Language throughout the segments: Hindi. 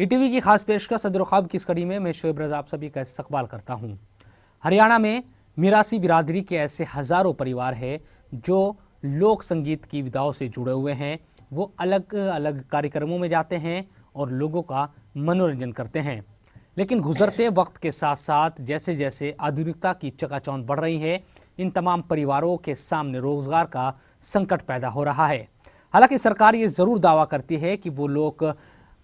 ईटीवी की खास पेशकश सदर ख्वाब की इस कड़ी में मैं शोएब रज़ा आप सभी का इस्तकबाल करता हूँ। हरियाणा में मिरासी बिरादरी के ऐसे हज़ारों परिवार हैं जो लोक संगीत की विधाओं से जुड़े हुए हैं। वो अलग अलग कार्यक्रमों में जाते हैं और लोगों का मनोरंजन करते हैं, लेकिन गुजरते वक्त के साथ साथ जैसे जैसे आधुनिकता की चकाचौंध बढ़ रही है, इन तमाम परिवारों के सामने रोजगार का संकट पैदा हो रहा है। हालांकि सरकार ये ज़रूर दावा करती है कि वो लोक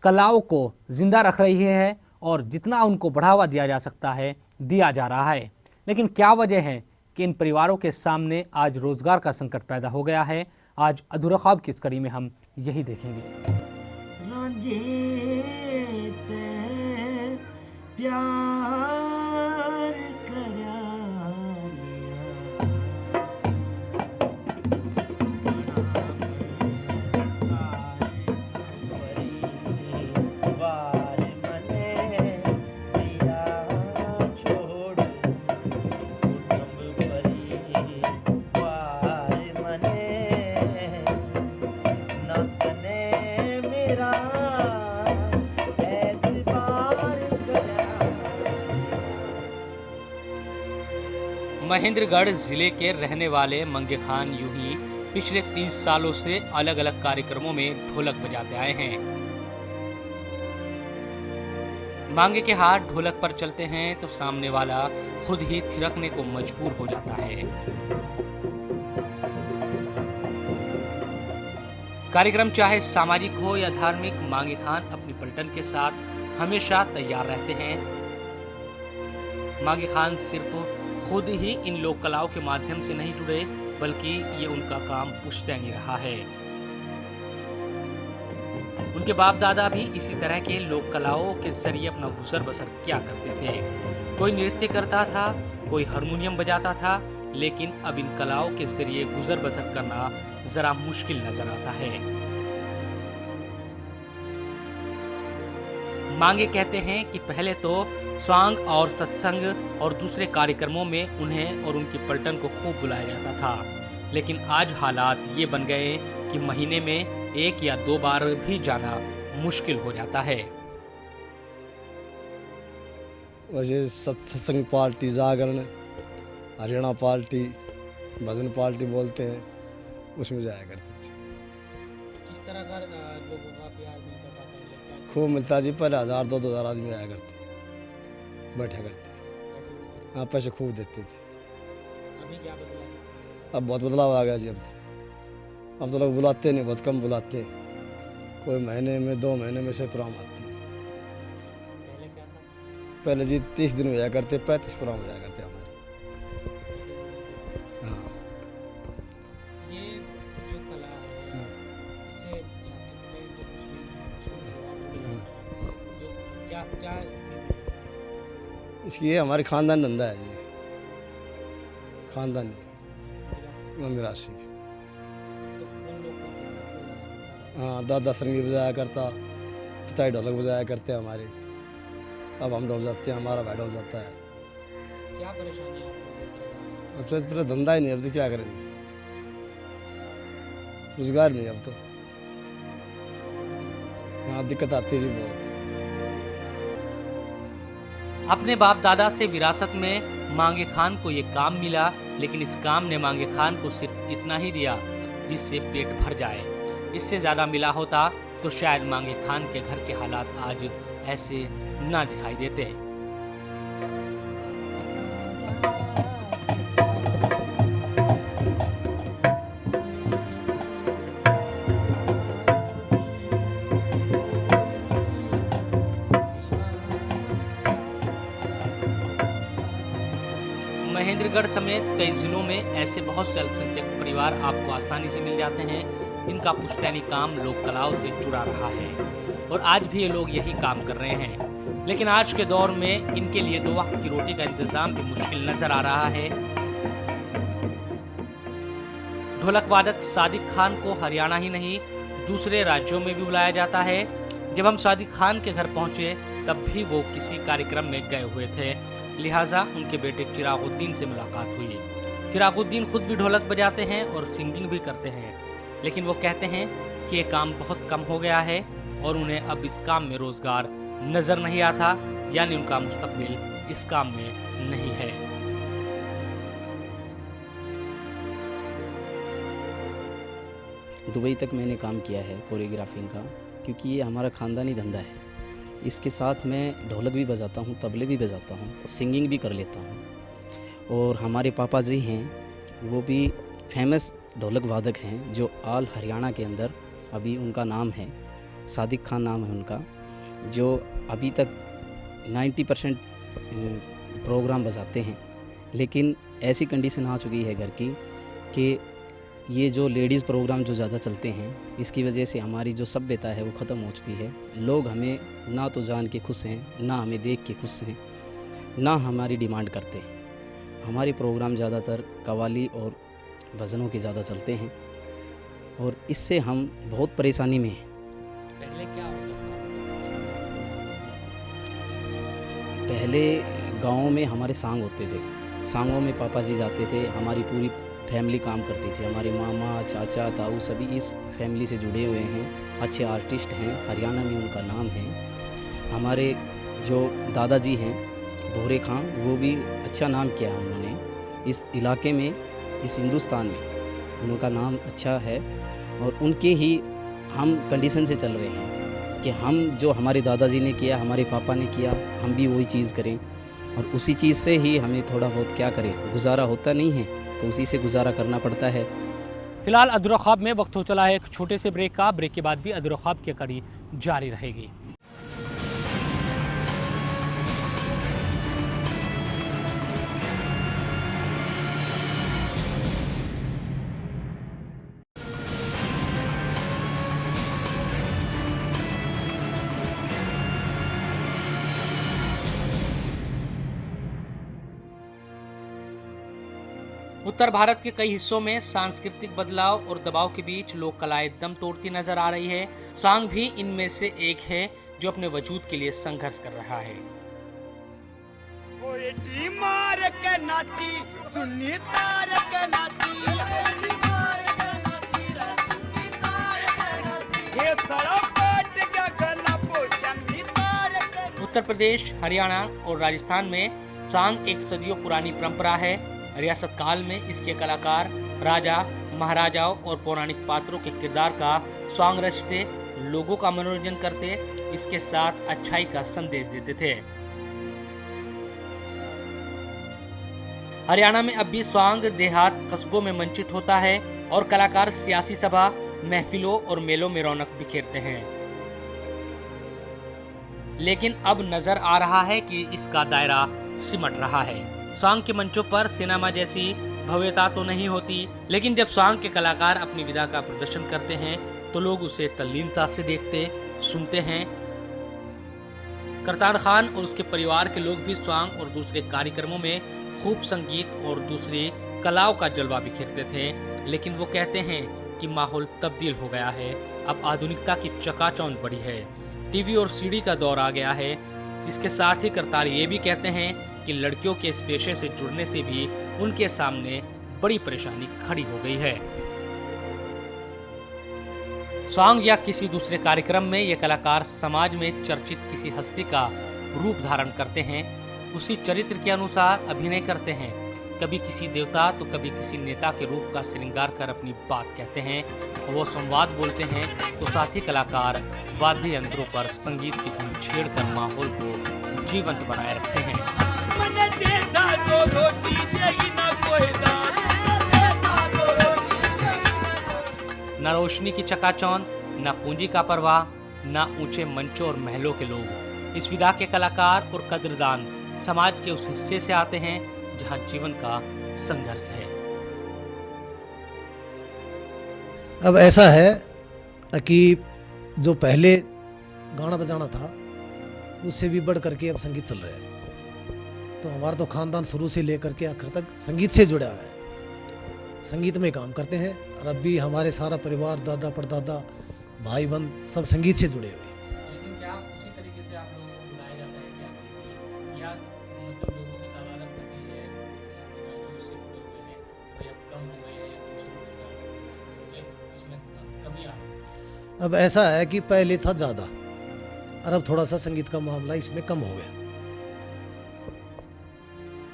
कलाओं को जिंदा रख रही है और जितना उनको बढ़ावा दिया जा सकता है दिया जा रहा है, लेकिन क्या वजह है कि इन परिवारों के सामने आज रोजगार का संकट पैदा हो गया है? आज अधूरा ख्वाब की इस कड़ी में हम यही देखेंगे। महेंद्रगढ़ जिले के रहने वाले मंगे खान यूं ही पिछले 30 सालों से अलग अलग कार्यक्रमों में ढोलक बजाते आए हैं। मांगे के हाथ ढोलक पर चलते हैं तो सामने वाला खुद ही थिरकने को मजबूर हो जाता है। कार्यक्रम चाहे सामाजिक हो या धार्मिक, मांगे खान अपनी पलटन के साथ हमेशा तैयार रहते हैं। मांगे खान सिर्फ खुद ही इन लोक कलाओं के माध्यम से नहीं जुड़े, बल्कि ये उनका काम पुश्तैनी रहा है। उनके बाप दादा भी इसी तरह के लोक कलाओं के जरिए अपना गुजर बसर किया करते थे। कोई नृत्य करता था, कोई हारमोनियम बजाता था, लेकिन अब इन कलाओं के जरिए गुजर बसर करना जरा मुश्किल नजर आता है। मांगे कहते हैं कि पहले तो स्वांग और सत्संग और दूसरे कार्यक्रमों में उन्हें और उनकी पलटन को खूब बुलाया जाता था, लेकिन आज हालात ये बन गए कि महीने में 1 या 2 बार भी जाना मुश्किल हो जाता है। वैसे सत्संग पार्टी, जागरण, हरियाणा पार्टी, भजन पार्टी बोलते हैं, उसमें जाया करते हैं। किस तरह का लोगों का प्यार मिलता था? खूब मिलता जी, पर 1000-2 हज़ार आदमी आया करते, बैठा करते। हाँ, पैसे खूब देते थे। अभी क्या बदला है? अब बहुत बदलाव आ गया जी। अब तो लोग बुलाते नहीं, बहुत कम बुलाते हैं। कोई महीने में 2 महीने में से प्रोग्राम आते हैं। पहले क्या था? पहले जी 30 दिन में जाया करते, 35 प्रोग्राम हो जाया करते हमारे। हाँ, ये जो कला है, इससे कितने जो क्या क्या चीजें इसकी ये हमारे खानदान धंधा है जी, खानदानी मिरासी। हाँ, दादा सरंगी बजाया करता, पिताई ढोलक बजाया करते हमारे। अब हम ढोल जाते हैं, हमारा भाई ढोल जाता है। क्या परेशानी है? अब तो पूरा धंधा ही नहीं, अब तो क्या करेंगे, रोजगार नहीं अब तो। हाँ, दिक्कत आती है जी बहुत। अपने बाप दादा से विरासत में मांगे खान को ये काम मिला, लेकिन इस काम ने मांगे खान को सिर्फ इतना ही दिया जिससे पेट भर जाए। इससे ज्यादा मिला होता तो शायद मांगे खान के घर के हालात आज ऐसे ना दिखाई देते। महेंद्रगढ़ समेत कई जिलों में ऐसे बहुत से अल्पसंख्यक परिवार आपको आसानी से मिल जाते हैं जिनका पुश्तैनी काम लोक कलाओं से जुड़ा रहा है, और आज भी ये लोग यही काम कर रहे हैं। लेकिन आज के दौर में इनके लिए 2 वक्त की रोटी का इंतजाम भी मुश्किल नजर आ रहा है। ढोलक वादक सादिक खान को हरियाणा ही नहीं दूसरे राज्यों में भी बुलाया जाता है। जब हम सादिक खान के घर पहुंचे तब भी वो किसी कार्यक्रम में गए हुए थे, लिहाजा उनके बेटे चिरागुद्दीन से मुलाकात हुई। चिरागुद्दीन खुद भी ढोलक बजाते हैं और सिंगिंग भी करते हैं, लेकिन वो कहते हैं कि ये काम बहुत कम हो गया है और उन्हें अब इस काम में रोजगार नजर नहीं आता, यानी उनका मुस्तकबिल इस काम में नहीं है। दुबई तक मैंने काम किया है कोरियोग्राफिंग का, क्योंकि ये हमारा ख़ानदानी धंधा है। इसके साथ मैं ढोलक भी बजाता हूँ, तबले भी बजाता हूँ, सिंगिंग भी कर लेता हूँ। और हमारे पापा जी हैं, वो भी फेमस ढोलक वादक हैं, जो ऑल हरियाणा के अंदर अभी उनका नाम है, सादिक खान नाम है उनका, जो अभी तक 90% प्रोग्राम बजाते हैं। लेकिन ऐसी कंडीशन आ चुकी है घर की कि ये जो लेडीज़ प्रोग्राम जो ज़्यादा चलते हैं, इसकी वजह से हमारी जो सभ्यता है वो ख़त्म हो चुकी है। लोग हमें ना तो जान के खुश हैं, ना हमें देख के खुश हैं, ना हमारी डिमांड करते हैं। हमारे प्रोग्राम ज़्यादातर कव्वाली और भजनों के ज़्यादा चलते हैं, और इससे हम बहुत परेशानी में हैं। पहले क्या होता पहले गाँव में हमारे सांग होते थे, सांगों में पापा जी जाते थे, हमारी पूरी फैमिली काम करती थी, हमारे मामा चाचा ताऊ सभी इस फैमिली से जुड़े हुए हैं, अच्छे आर्टिस्ट हैं, हरियाणा में उनका नाम है। हमारे जो दादाजी हैं भोरे खां, वो भी अच्छा नाम किया है उन्होंने इस इलाके में, इस हिंदुस्तान में उनका नाम अच्छा है। और उनके ही हम कंडीशन से चल रहे हैं कि हम जो हमारे दादाजी ने किया, हमारे पापा ने किया, हम भी वही चीज़ करें। और उसी चीज़ से ही हमें थोड़ा बहुत क्या करें, गुजारा होता नहीं है, तो उसी से गुजारा करना पड़ता है। फिलहाल अधूरा ख्वाब में वक्त हो चला है एक छोटे से ब्रेक का। ब्रेक के बाद भी अधूरा ख्वाब की कड़ी जारी रहेगी। उत्तर भारत के कई हिस्सों में सांस्कृतिक बदलाव और दबाव के बीच लोक कलाएं दम तोड़ती नजर आ रही है। सांग भी इनमें से एक है, जो अपने वजूद के लिए संघर्ष कर रहा है। उत्तर प्रदेश, हरियाणा और राजस्थान में सांग एक सदियों पुरानी परंपरा है। रियासत काल में इसके कलाकार राजा, महाराजाओं और पौराणिक पात्रों के किरदार का सॉन्ग रचते, लोगों का मनोरंजन करते, इसके साथ अच्छाई का संदेश देते थे। हरियाणा में अब भी सॉन्ग देहात कस्बों में मंचित होता है और कलाकार सियासी सभा, महफिलों और मेलों में रौनक बिखेरते हैं। लेकिन अब नजर आ रहा है कि इसका दायरा सिमट रहा है। सॉन्ग के मंचों पर सिनेमा जैसी भव्यता तो नहीं होती, लेकिन जब सॉन्ग के कलाकार अपनी विधा का प्रदर्शन करते हैं तो लोग उसे तल्लीनता से देखते, सुनते हैं। करतार खान और उसके परिवार के लोग भी सॉन्ग और दूसरे कार्यक्रमों में खूब संगीत और दूसरी कलाओं का जलवा बिखेरते थे, लेकिन वो कहते हैं कि माहौल तब्दील हो गया है। अब आधुनिकता की चकाचौंध बढ़ी है, टीवी और सीडी का दौर आ गया है। इसके साथ ही करतार ये भी कहते हैं कि लड़कियों के इस पेशे से जुड़ने से भी उनके सामने बड़ी परेशानी खड़ी हो गई है। सॉन्ग या किसी दूसरे कार्यक्रम में ये कलाकार समाज में चर्चित किसी हस्ती का रूप धारण करते हैं, उसी चरित्र के अनुसार अभिनय करते हैं। कभी किसी देवता तो कभी किसी नेता के रूप का श्रृंगार कर अपनी बात कहते हैं। वो संवाद बोलते हैं तो साथ ही कलाकार वाद्य यंत्रों पर संगीत की धुन छेड़कर माहौल को जीवंत बनाए रखते हैं। न रोशनी की चकाचौंध, न पूंजी का परवाह, न ऊंचे मंचों और महलों के लोग। इस विधा के कलाकार और कद्रदान समाज के उस हिस्से से आते हैं जहां जीवन का संघर्ष है। अब ऐसा है कि जो पहले गाना बजाना था उससे भी बढ़ करके अब संगीत चल रहा है। तो हमारा तो खानदान शुरू से लेकर के आखिर तक संगीत से जुड़ा हुआ है, संगीत में काम करते हैं। और अब भी हमारे सारा परिवार, दादा परदादा, भाई बंद सब संगीत से जुड़े हुए हैं। लेकिन क्या उसी तरीके से आप लोगों को बुलाया जाता है क्या, या मतलब लोगों की तादाद अब घटी है जो इससे जुड़े हुए हैं, या कम हो गए हैं, या दूसरे रोजगार, इसमें कमी आ रही है? अब ऐसा है कि पहले था ज़्यादा, और अब थोड़ा सा संगीत का मामला इसमें कम हो गया।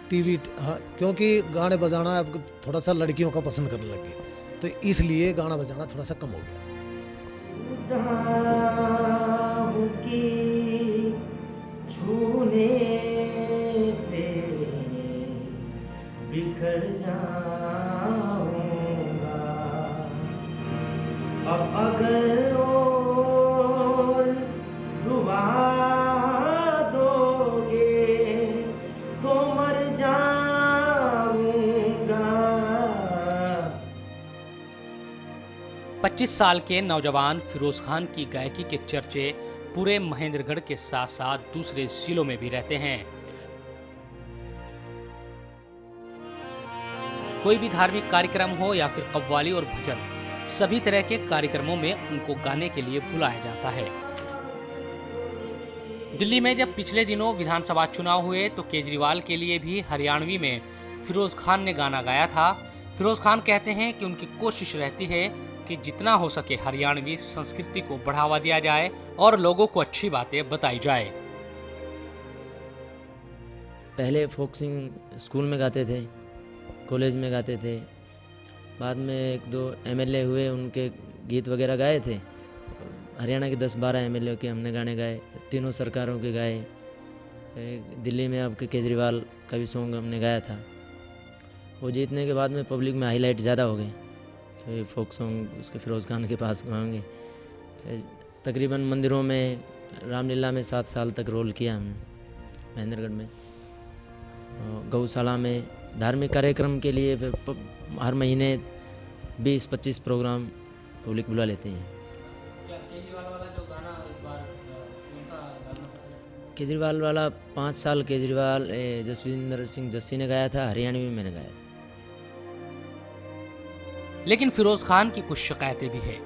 टीवी, हाँ, क्योंकि गाने बजाना अब थोड़ा सा लड़कियों का पसंद करने लग गए, तो इसलिए गाना बजाना थोड़ा सा कम हो गया। छूने से बिखर जाऊंगा, अब अगर और दुआ दोगे तो मर जाऊंगा। 25 साल के नौजवान फिरोज खान की गायकी के चर्चे पूरे महेंद्रगढ़ के साथ साथ दूसरे जिलों में भी रहते हैं। कोई भी धार्मिक कार्यक्रम हो या फिर कव्वाली और भजन, सभी तरह के कार्यक्रमों में उनको गाने के लिए बुलाया जाता है। दिल्ली में जब पिछले दिनों विधानसभा चुनाव हुए तो केजरीवाल के लिए भी हरियाणवी में फिरोज खान ने गाना गाया था। फिरोज खान कहते हैं कि उनकी कोशिश रहती है कि जितना हो सके हरियाणवी संस्कृति को बढ़ावा दिया जाए और लोगों को अच्छी बातें बताई जाए। पहले फोक सिंग स्कूल में गाते थे, कॉलेज में गाते थे, बाद में 1-2 एमएलए हुए, उनके गीत वगैरह गाए थे। हरियाणा के 10-12 एमएलए के हमने गाने गाए, तीनों सरकारों के गाए। दिल्ली में अब केजरीवाल का भी सॉन्ग हमने गाया था। वो जीतने के बाद में पब्लिक में हाईलाइट ज़्यादा हो गए, फोक सॉन्ग उसके फिरोज़ खान के पास गाएंगे। तकरीबन मंदिरों में, रामलीला में 7 साल तक रोल किया हमने महेंद्रगढ़ में। गौशाला में धार्मिक कार्यक्रम के लिए फिर हर महीने 20-25 प्रोग्राम पब्लिक बुला लेते हैं। क्या केजरीवाल वाला जो गाना इस बार कौन सा गाना? केजरीवाल वाला 5 साल केजरीवाल जसविंदर सिंह जस्सी ने गाया था, हरियाणवी में मैंने गाया था। लेकिन फिरोज खान की कुछ शिकायतें भी है।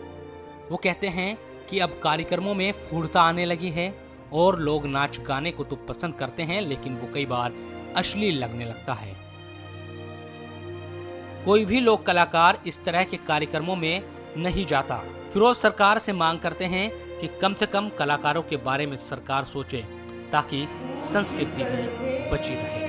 वो कहते हैं कि अब कार्यक्रमों में फूडता आने लगी है और लोग नाच गाने को तो पसंद करते हैं, लेकिन वो कई बार अश्लील लगने लगता है। कोई भी लोक कलाकार इस तरह के कार्यक्रमों में नहीं जाता। फिरोज सरकार से मांग करते हैं कि कम से कम कलाकारों के बारे में सरकार सोचे ताकि संस्कृति भी बची रहे।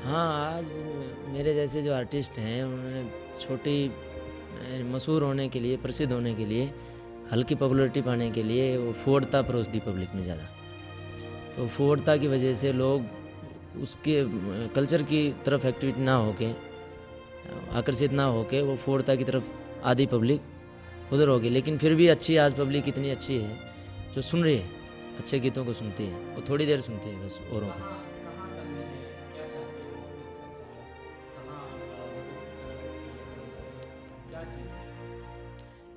हाँ, आज मेरे जैसे जो आर्टिस्ट हैं उन्हें छोटी मशहूर होने के लिए, प्रसिद्ध होने के लिए, हल्की पॉपुलैरिटी पाने के लिए वो फूडता परोस दी पब्लिक में ज़्यादा। तो फूडता की वजह से लोग उसके कल्चर की तरफ एक्टिविटी ना होके, आकर्षित ना होके, वो फूडता की तरफ आधी पब्लिक उधर होगी। लेकिन फिर भी अच्छी आज पब्लिक इतनी अच्छी है जो सुन रही है, अच्छे गीतों को सुनती है, वो थोड़ी देर सुनती है बस औरों को।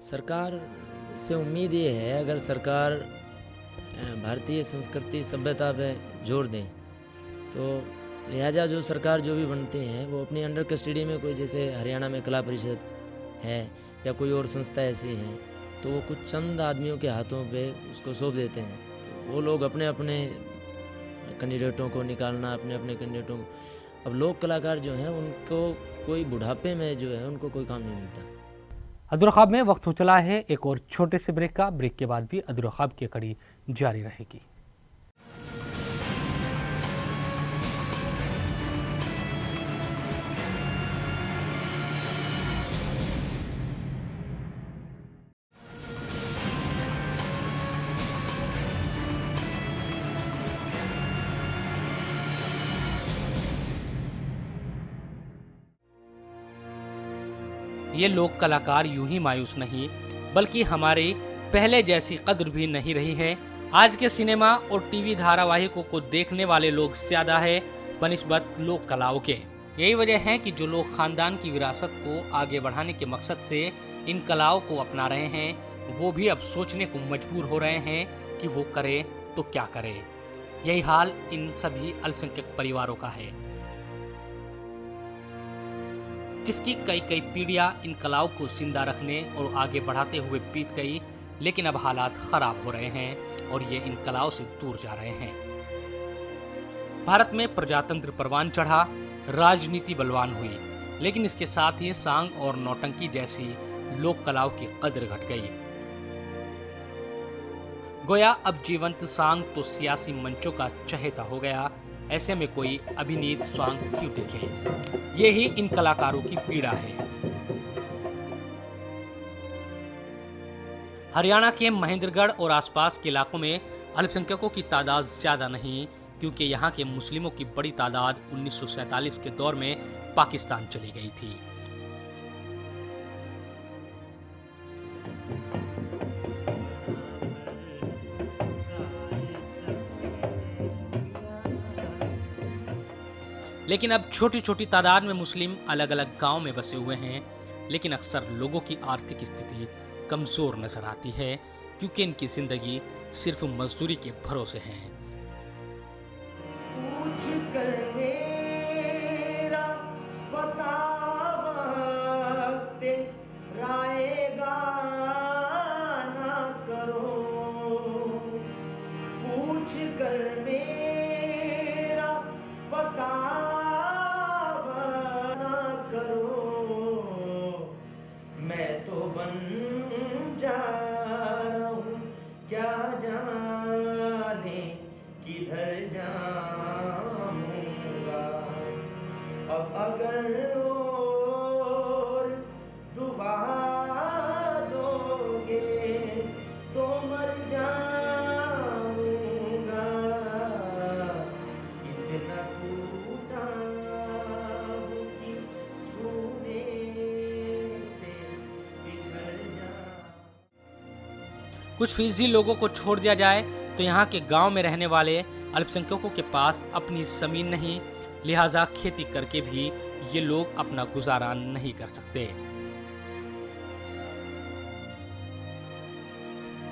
सरकार से उम्मीद ये है, अगर सरकार भारतीय संस्कृति सभ्यता पे जोर दें तो लिहाजा जो सरकार जो भी बनती हैं वो अपनी अंडर कस्टडी में कोई, जैसे हरियाणा में कला परिषद है या कोई और संस्था ऐसी हैं, तो वो कुछ चंद आदमियों के हाथों पे उसको सौंप देते हैं। तो वो लोग अपने अपने कैंडिडेटों को निकालना, अपने अपने कैंडिडेटों को, अब लोक कलाकार जो हैं उनको कोई बुढ़ापे में जो है उनको कोई काम नहीं मिलता। अधूरा ख्वाब में वक्त हो चला है एक और छोटे से ब्रेक का। ब्रेक के बाद भी अधूरा ख्वाब की कड़ी जारी रहेगी। ये लोक कलाकार यूं ही मायूस नहीं बल्कि हमारी पहले जैसी कद्र भी नहीं रही है। आज के सिनेमा और टीवी धारावाहिकों को देखने वाले लोग ज्यादा है बनिस्बत लोक कलाओं के। यही वजह है कि जो लोग खानदान की विरासत को आगे बढ़ाने के मकसद से इन कलाओं को अपना रहे हैं वो भी अब सोचने को मजबूर हो रहे हैं कि वो करे तो क्या करे। यही हाल इन सभी अल्पसंख्यक परिवारों का है जिसकी कई कई पीढ़ियां इन कलाओं को जिंदा रखने और आगे बढ़ाते हुए बीत गई, लेकिन अब हालात खराब हो रहे हैं और ये इन कलाओं से दूर जा रहे हैं। भारत में प्रजातंत्र परवान चढ़ा, राजनीति बलवान हुई, लेकिन इसके साथ ही सांग और नौटंकी जैसी लोक कलाओं की कद्र घट गई। गोया अब जीवंत सांग तो सियासी मंचों का चहेता हो गया। ऐसे में कोई अभिनीत सांग क्यों देखे? ये ही इन कलाकारों की पीड़ा है। हरियाणा के महेंद्रगढ़ और आसपास के इलाकों में अल्पसंख्यकों की तादाद ज्यादा नहीं, क्योंकि यहाँ के मुस्लिमों की बड़ी तादाद 1947 के दौर में पाकिस्तान चली गई थी। लेकिन अब छोटी छोटी तादाद में मुस्लिम अलग अलग गांव में बसे हुए हैं, लेकिन अक्सर लोगों की आर्थिक स्थिति कमजोर नजर आती है क्योंकि इनकी जिंदगी सिर्फ मजदूरी के भरोसे है। पूछ कर मेरा पता वक्त रायगा ना करो, पूछ कर मेरा पता ना करो, मैं तो बन जा रहा हूँ क्या जाने किधर जाऊंगा। अब अगर और दुआ दोगे तो मर जाऊंगा, इतना टूटा हूँ कि छूने से बिखर जा। कुछ फीसदी लोगों को छोड़ दिया जाए तो यहाँ के गांव में रहने वाले अल्पसंख्यकों के पास अपनी जमीन नहीं, लिहाजा खेती करके भी ये लोग अपना गुजारा नहीं कर सकते।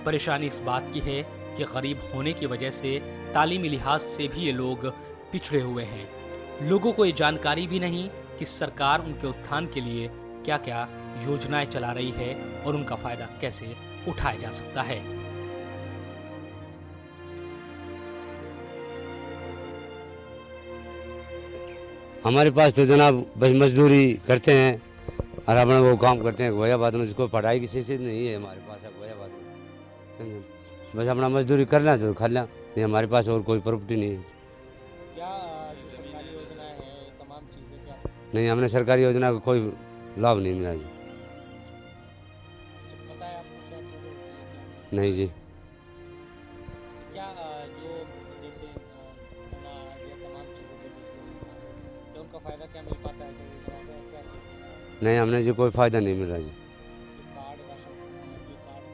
परेशानी इस बात की है कि गरीब होने की वजह से तालीमी लिहाज से भी ये लोग पिछड़े हुए हैं। लोगों को ये जानकारी भी नहीं कि सरकार उनके उत्थान के लिए क्या क्या योजनाएं चला रही है और उनका फायदा कैसे उठाया जा सकता है। हमारे पास तो जनाब बस मजदूरी करते हैं और अपना वो काम करते हैं। गोया बात में जिसको पढ़ाई की शिक्षा नहीं है हमारे पास, गोया बात में बस अपना मजदूरी करना तो खा लें, नहीं हमारे पास और कोई प्रॉपर्टी नहीं है। क्या जो सरकारी योजना है तमाम चीजें क्या नहीं, हमने सरकारी योजना का कोई लाभ नहीं मिला जी। पता है आपको क्या चीजें होती हैं? नहीं जी। क्या जो जैसे अनाज या तमाम चीजें जो देती है सरकार, क्या उनका फायदा क्या मिल पाता है? क्या योजना है, क्या चीज़? नहीं, हमने जी कोई फायदा नहीं मिल रहा जी। जो कार्ड राशन जो कार्ड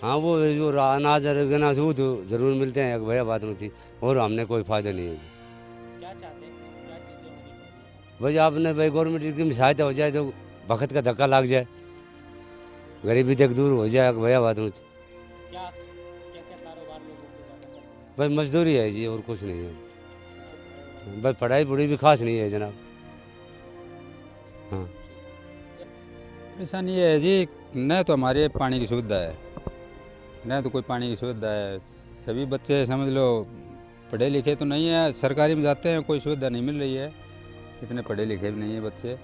हाँ, वो जो अनाज वगैरह वो तो जरूर मिलते हैं, भैया बात में थी, और हमने कोई फायदा नहीं है जी। क्या चाहते हैं, क्या चीजें होनी चाहिए? भाई आपने भाई गवर्नमेंट की सहायता हो जाए तो वक्त का धक्का लग जाए, गरीबी तक दूर हो जाए, भैया बात में थी। क्या क्या क्या कारोबार लोगों को ज़्यादा करते हैं? भाई मजदूरी है जी और कुछ नहीं है। भाई पढ़ाई बुढ़ी भी खास नहीं है जनाब। हाँ, परेशानी ये है जी, न तो हमारे पानी की सुविधा है, न तो कोई पानी की सुविधा है। सभी बच्चे समझ लो पढ़े लिखे तो नहीं है, सरकारी में जाते हैं कोई सुविधा नहीं मिल रही है, इतने पढ़े लिखे भी नहीं है बच्चे,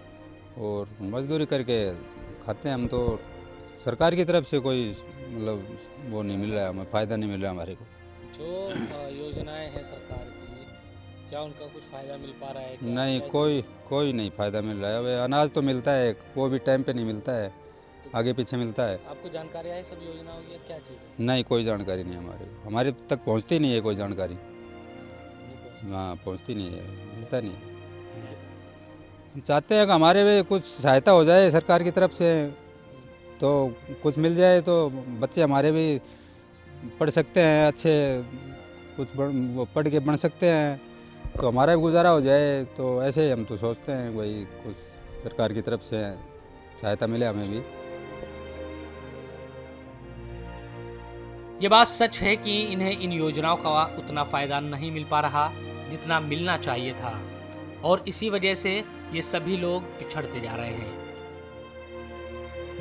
और मजदूरी करके खाते हैं हम। तो सरकार की तरफ से कोई मतलब वो नहीं मिल रहा है, हमें फ़ायदा नहीं मिल रहा हमारे को। जो योजनाएं हैं सरकार की, क्या उनका कुछ फायदा मिल पा रहा है? क्या नहीं, क्या कोई नहीं फ़ायदा मिल रहा है। अब अनाज तो मिलता है, वो भी टाइम पे नहीं मिलता है, आगे पीछे मिलता है। आपको जानकारी है सब योजनाओं की? क्या चीज़ है? नहीं, कोई जानकारी नहीं हमारे को, हमारे तक पहुंचती नहीं है कोई जानकारी। नहीं पहुंची। हाँ, पहुंचती नहीं है, मिलता नहीं है। चाहते हैं कि हमारे भी कुछ सहायता हो जाए सरकार की तरफ से, तो कुछ मिल जाए तो बच्चे हमारे भी पढ़ सकते हैं, अच्छे वो पढ़ के बन सकते हैं, तो हमारा भी गुजारा हो जाए। तो ऐसे ही हम तो सोचते हैं भाई कुछ सरकार की तरफ से सहायता मिले हमें भी। ये बात सच है कि इन्हें इन योजनाओं का उतना फायदा नहीं मिल पा रहा जितना मिलना चाहिए था, और इसी वजह से ये सभी लोग पिछड़ते जा रहे हैं।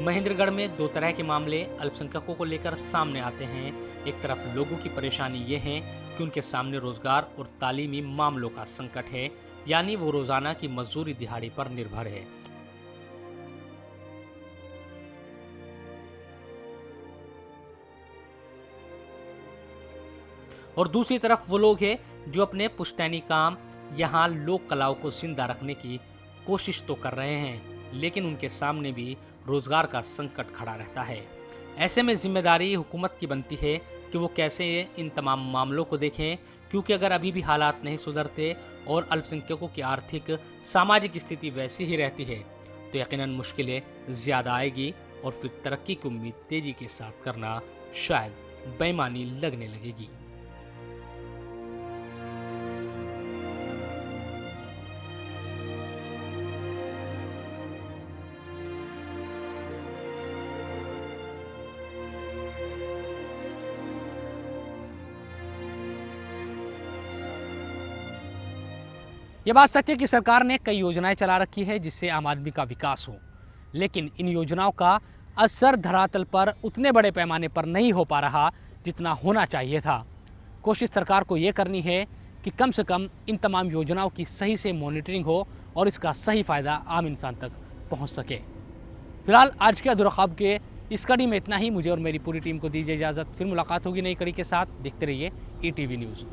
महेंद्रगढ़ में दो तरह के मामले अल्पसंख्यकों को लेकर सामने आते हैं। एक तरफ लोगों की परेशानी ये है कि उनके सामने रोजगार और तालीमी मामलों का संकट है, यानी वो रोजाना की मजदूरी दिहाड़ी पर निर्भर है। और दूसरी तरफ वो लोग हैं जो अपने पुश्तैनी काम यहाँ लोक कलाओं को जिंदा रखने की कोशिश तो कर रहे हैं, लेकिन उनके सामने भी रोजगार का संकट खड़ा रहता है। ऐसे में जिम्मेदारी हुकूमत की बनती है कि वो कैसे इन तमाम मामलों को देखें, क्योंकि अगर अभी भी हालात नहीं सुधरते और अल्पसंख्यकों की आर्थिक सामाजिक स्थिति वैसी ही रहती है तो यकीनन मुश्किलें ज़्यादा आएगी और फिर तरक्की की उम्मीद तेजी के साथ करना शायद बेईमानी लगने लगेगी। ये बात सच है कि सरकार ने कई योजनाएं चला रखी है जिससे आम आदमी का विकास हो, लेकिन इन योजनाओं का असर धरातल पर उतने बड़े पैमाने पर नहीं हो पा रहा जितना होना चाहिए था। कोशिश सरकार को ये करनी है कि कम से कम इन तमाम योजनाओं की सही से मॉनिटरिंग हो और इसका सही फ़ायदा आम इंसान तक पहुंच सके। फिलहाल आज के अधूरा ख्वाब के इस कड़ी में इतना ही। मुझे और मेरी पूरी टीम को दीजिए इजाज़त। फिर मुलाकात होगी नई कड़ी के साथ। देखते रहिए ETV न्यूज़।